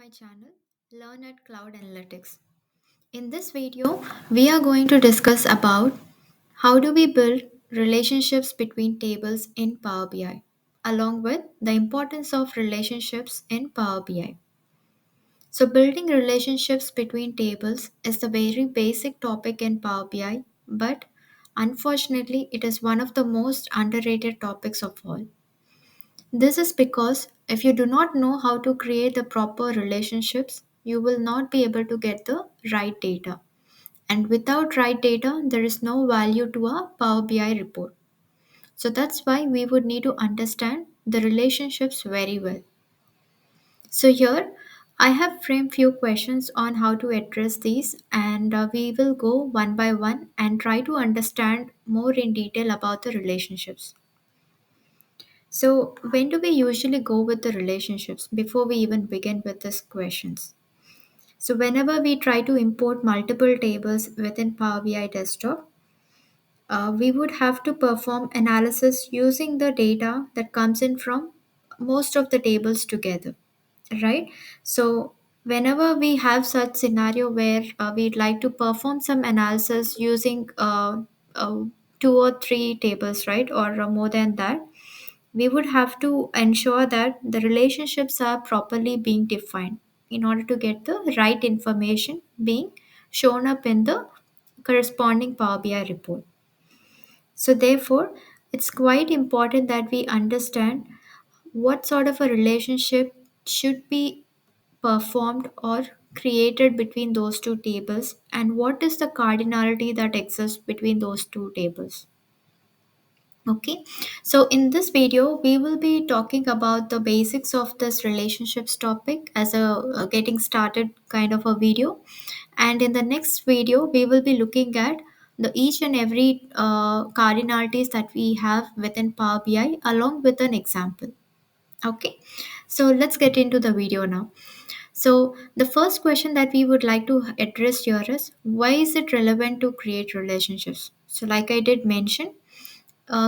my channel, Learn at Cloud Analytics. In this video, we are going to discuss about how do we build relationships between tables in Power BI, along with the importance of relationships in Power BI. So building relationships between tables is the very basic topic in Power BI, but unfortunately, it is one of the most underrated topics of all. This is because if you do not know how to create the proper relationships, you will not be able to get the right data. And without right data, there is no value to a Power BI report. So that's why we would need to understand the relationships very well. So here I have framed few questions on how to address these and we will go one by one and try to understand more in detail about the relationships. So, when do we usually go with the relationships before we even begin with these questions? So, whenever we try to import multiple tables within Power BI desktop, we would have to perform analysis using the data that comes in from most of the tables together, right? So, whenever we have such scenario where we'd like to perform some analysis using uh, two or three tables, right, or more than that, we would have to ensure that the relationships are properly being defined in order to get the right information being shown up in the corresponding Power BI report. So, therefore, it's quite important that we understand what sort of a relationship should be performed or created between those two tables and what is the cardinality that exists between those two tables. Okay, so in this video, we will be talking about the basics of this relationships topic as a getting started kind of a video. And in the next video, we will be looking at the each and every cardinalities that we have within Power BI along with an example. Okay, so let's get into the video now. So the first question that we would like to address here is why is it relevant to create relationships? So like I did mention,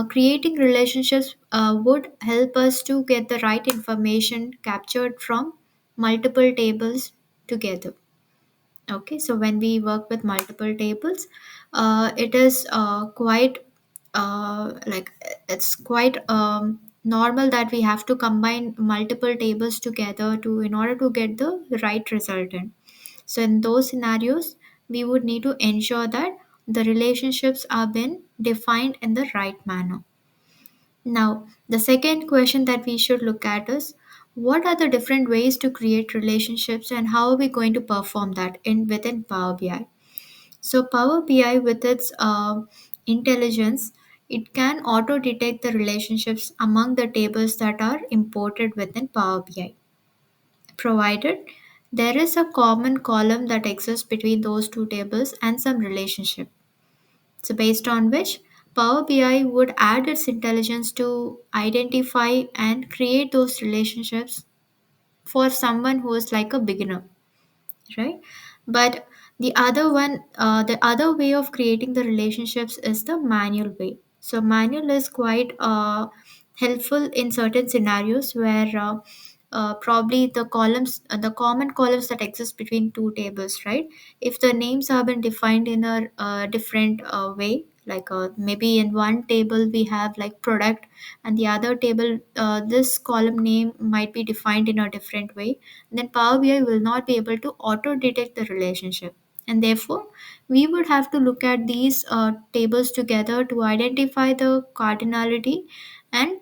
creating relationships would help us to get the right information captured from multiple tables together. Okay, so when we work with multiple tables, it is quite like it's quite normal that we have to combine multiple tables together to in order to get the right resultant. So in those scenarios, we would need to ensure that the relationships are being defined in the right manner. Now, the second question that we should look at is what are the different ways to create relationships and how are we going to perform that in within Power BI? So Power BI with its intelligence, it can auto detect the relationships among the tables that are imported within Power BI, provided there is a common column that exists between those two tables and some relationship. So, based on which Power BI would add its intelligence to identify and create those relationships for someone who is like a beginner, right? But the other way of creating the relationships is the manual way. So, manual is quite helpful in certain scenarios where probably the common columns that exist between two tables, right? If the names have been defined in a different way, like maybe in one table we have like product, and the other table this column name might be defined in a different way, then Power BI will not be able to auto detect the relationship. And therefore, we would have to look at these tables together to identify the cardinality and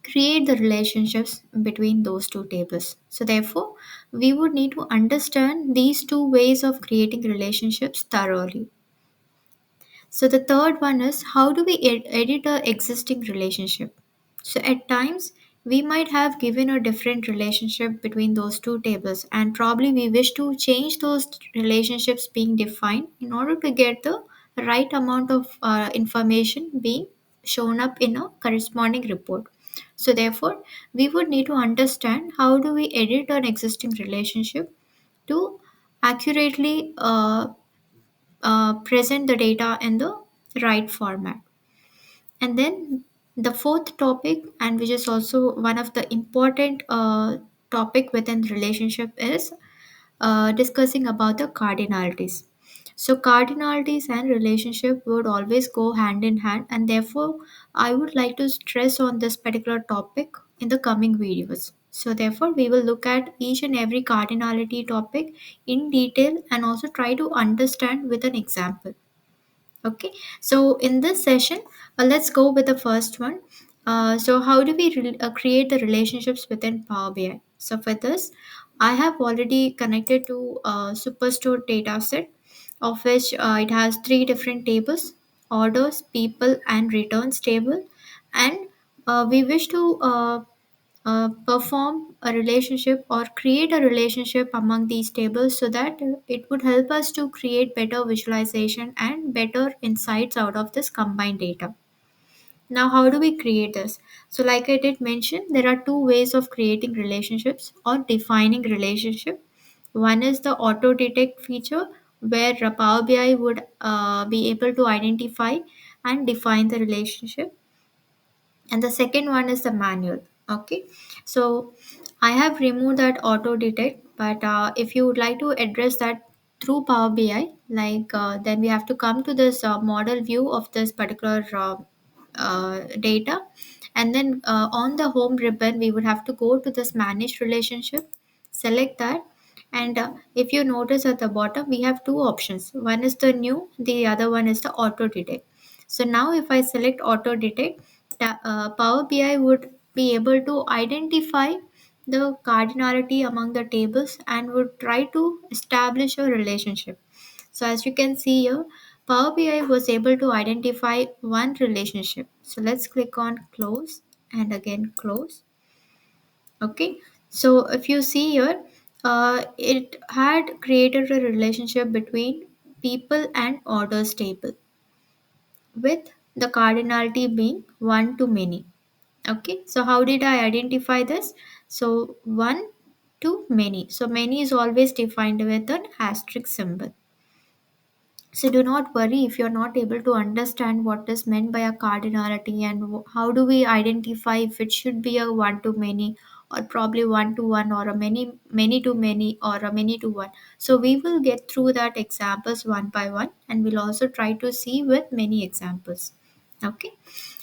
create the relationships between those two tables. So, therefore, we would need to understand these two ways of creating relationships thoroughly. So, the third one is how do we edit a existing relationship? So, at times, we might have given a different relationship between those two tables, and probably we wish to change those relationships being defined in order to get the right amount of information being shown up in a corresponding report. So, therefore, we would need to understand how do we edit an existing relationship to accurately present the data in the right format. And then the fourth topic, and which is also one of the important topic within relationship is discussing about the cardinalities. So cardinalities and relationship would always go hand in hand, and therefore I would like to stress on this particular topic in the coming videos. So therefore we will look at each and every cardinality topic in detail and also try to understand with an example. Okay, so in this session, let's go with the first one. So, how do we create the relationships within Power BI? So, for this, I have already connected to Superstore dataset, of which it has three different tables: orders, people, and returns table. And we wish to perform a relationship or create a relationship among these tables so that it would help us to create better visualization and better insights out of this combined data. Now, how do we create this? So, like I did mention, there are two ways of creating relationships or defining relationship. One is the auto detect feature, where Power BI would be able to identify and define the relationship, and the second one is the manual. Okay, so I have removed that auto detect, but if you would like to address that through Power BI, then we have to come to this model view of this particular data, and then on the home ribbon we would have to go to this manage relationship, select that, and if you notice at the bottom we have two options. One is the new, the other one is the auto detect. So now if I select auto detect, Power BI would be able to identify the cardinality among the tables and would try to establish a relationship. So as you can see here, Power BI was able to identify one relationship. So let's click on close and again close. Okay. So if you see here, it had created a relationship between people and orders table, with the cardinality being 1 to many. Okay, so how did I identify this? So 1 to many. So many is always defined with an asterisk symbol. So do not worry if you're not able to understand what is meant by a cardinality and how do we identify if it should be a 1 to many, or probably 1 to 1, or a many to many, or a many to 1. So we will get through that examples one by one, and we'll also try to see with many examples. Okay,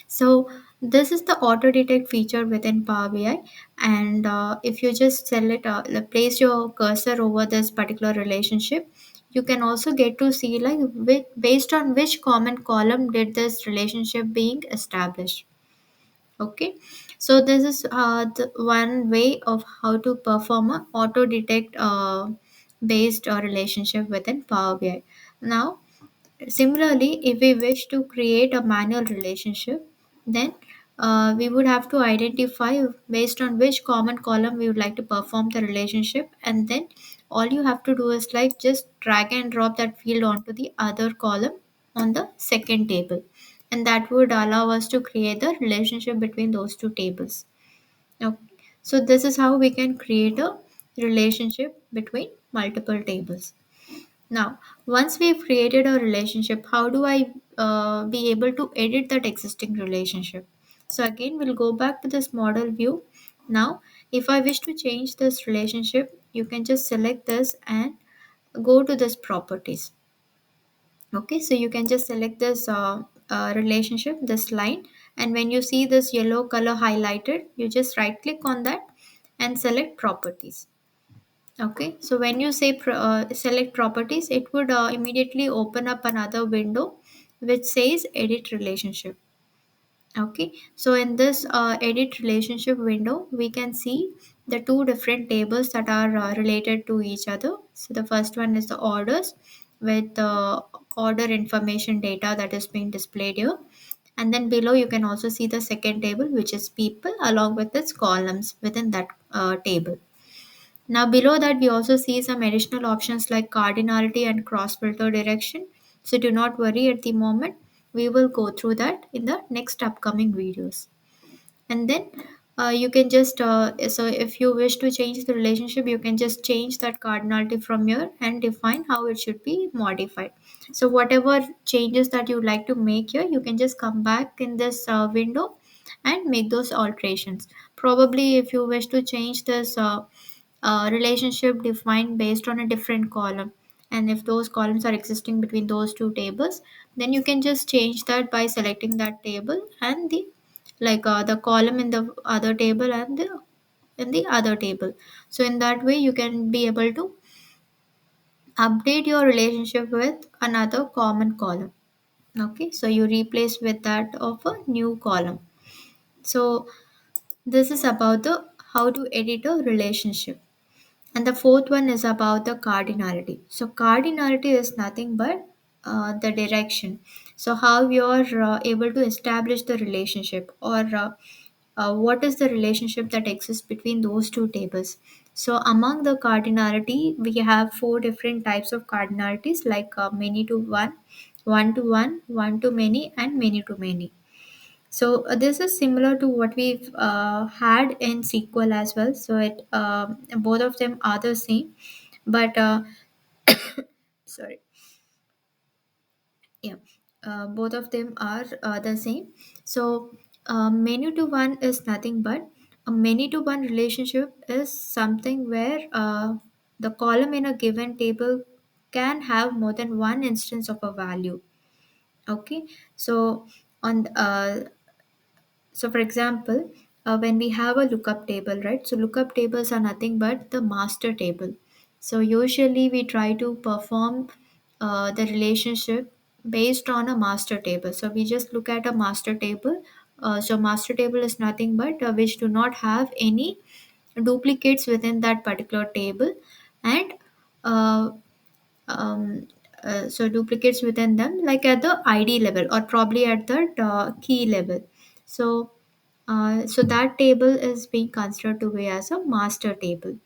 so this is the auto detect feature within Power BI, and if you just place your cursor over this particular relationship, you can also get to see like based on which common column did this relationship being established. Okay, so this is the one way of how to perform a auto detect based relationship within Power BI. Now, similarly, if we wish to create a manual relationship, then we would have to identify based on which common column we would like to perform the relationship, and then all you have to do is like just drag and drop that field onto the other column on the second table, and that would allow us to create the relationship between those two tables. Okay. So this is how we can create a relationship between multiple tables. Now, once we've created a relationship, how do I be able to edit that existing relationship? So again, we'll go back to this model view. Now, if I wish to change this relationship, you can just select this and go to this properties. Okay, so you can just select this relationship, this line, and when you see this yellow color highlighted, you just right click on that and select properties. Okay, so when you say select properties, it would immediately open up another window which says edit relationship. Okay, so in this edit relationship window, we can see the two different tables that are related to each other. So the first one is the orders with order information data that is being displayed here. And then below you can also see the second table, which is people, along with its columns within that table. Now below that we also see some additional options like cardinality and cross filter direction. So do not worry at the moment. We will go through that in the next upcoming videos. And then you can just so if you wish to change the relationship, you can just change that cardinality from here and define how it should be modified. So whatever changes that you would like to make here, you can just come back in this window and make those alterations, probably if you wish to change this relationship defined based on a different column, and if those columns are existing between those two tables, then you can just change that by selecting that table and the column in the other table and in the other table. So in that way you can be able to update your relationship with another common column. Okay, so you replace with that of a new column. So this is about the how to edit a relationship. And the fourth one is about the cardinality. So cardinality is nothing but the direction. So how you're able to establish the relationship, or what is the relationship that exists between those two tables. So among the cardinality, we have four different types of cardinalities, like many to one, one to many, and many to many. So this is similar to what we've had in SQL as well. So it both of them are the same, but sorry, yeah, both of them are the same. So many to one is nothing but a many to one relationship is something where the column in a given table can have more than one instance of a value. Okay, so on for example, when we have a lookup table, right? So lookup tables are nothing but the master table. So usually we try to perform the relationship based on a master table. So we just look at a master table. So master table is nothing but which do not have any duplicates within that particular table, and uh, so duplicates within them, like at the id level or probably at the key level. So that table is being considered to be as a master table.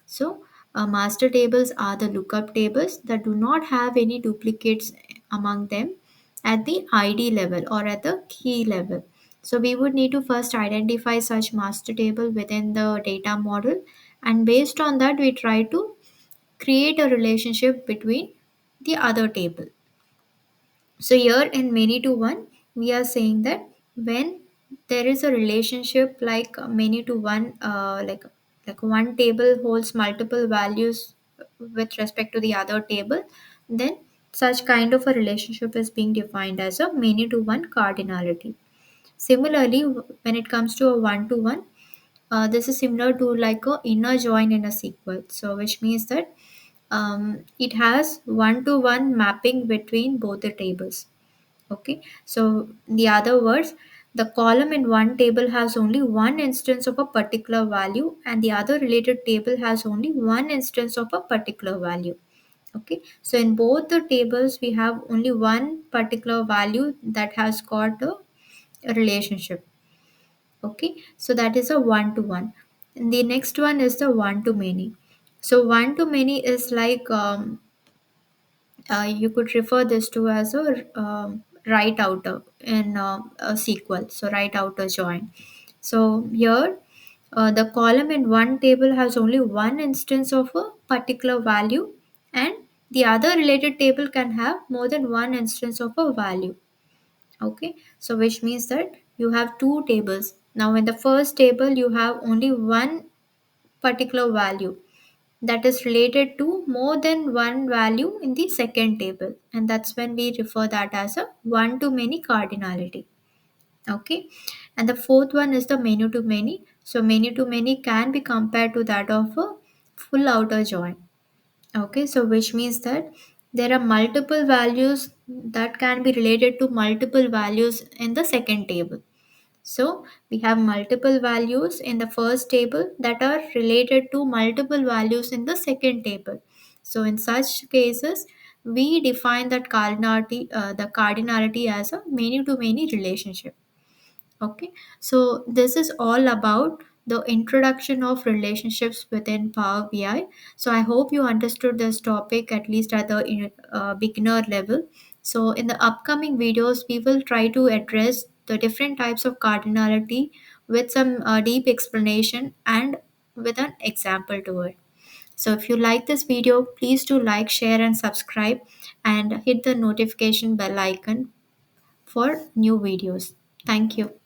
So master tables are the lookup tables that do not have any duplicates among them at the id level or at the key level. So we would need to first identify such master table within the data model, and based on that we try to create a relationship between the other table. So here in many to one, we are saying that when there is a relationship like many to one, like one table holds multiple values with respect to the other table, then such kind of a relationship is being defined as a many to one cardinality. Similarly, when it comes to a one to one, this is similar to like a inner join in a SQL. So which means that it has one to one mapping between both the tables. Okay, so in the other words, the column in one table has only one instance of a particular value, and the other related table has only one instance of a particular value. Okay, so in both the tables we have only one particular value that has got a relationship. Okay, so that is a one to one. And the next one is the one to many. So one to many is like you could refer this to as a right outer in a SQL. So right outer join. So here the column in one table has only one instance of a particular value, and the other related table can have more than one instance of a value. Okay, so which means that you have two tables. Now in the first table you have only one particular value that is related to more than one value in the second table, and that's when we refer that as a one to many cardinality. Okay, and the fourth one is the many to many. So many to many can be compared to that of a full outer join. Okay, so which means that there are multiple values that can be related to multiple values in the second table. So we have multiple values in the first table that are related to multiple values in the second table. So in such cases, we define that the cardinality as a many to many relationship. Okay, so this is all about the introduction of relationships within Power BI. So I hope you understood this topic at least at the beginner level. So in the upcoming videos, we will try to address the different types of cardinality with some deep explanation and with an example to it. So if you like this video, please do like, share, and subscribe, and hit the notification bell icon for new videos. Thank you.